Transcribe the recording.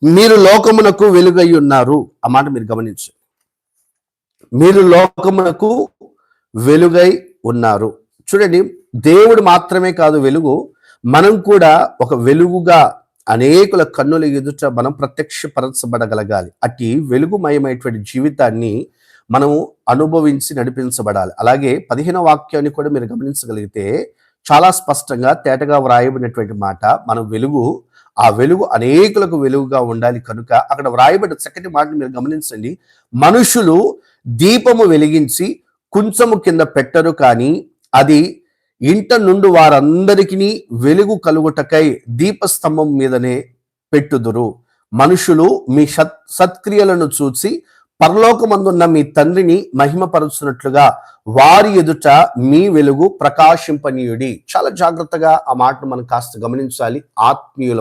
మీరు లోకమునకు వెలుగై ఉన్నారు. ఆ మాట మీరు గమనించండి. మీరు లోకమునకు వెలుగై ఉన్నారు. చూడండి, దేవుడు మాత్రమే కాదు వెలుగు, మనం కూడా ఒక వెలుగుగా అనేకుల కన్నుల ఎదుట మనం ప్రత్యక్షపరచబడగలగాలి. అట్టి వెలుగుమయమైనటువంటి జీవితాన్ని మనము అనుభవించి నడిపించబడాలి. అలాగే 15వ వాక్యాన్ని కూడా మీరు గమనించగలిగితే చాలా స్పష్టంగా తేటగా వ్రాయబడినటువంటి మాట, మనం వెలుగు, ఆ వెలుగు అనేకులకు వెలుగుగా ఉండాలి కనుక అక్కడ వ్రాయబడిన చక్కటి మాటను మీరు గమనించండి. మనుషులు దీపము వెలిగించి కుంచము కింద పెట్టరు, కానీ అది ఇంట నుండి వారందరికీ వెలుగు కలుగుటకై దీపస్తంభం మీదనే పెట్టుదురు. మనుషులు మీ సత్క్రియలను చూసి పరలోకమందున్న మీ తండ్రిని మహిమపరుచున్నట్లుగా వారి ఎదుట మీ వెలుగు ప్రకాశింపనీయుడి. చాలా జాగ్రత్తగా ఆ మాటను మనం కాస్త గమనించాలి ఆత్మీయుల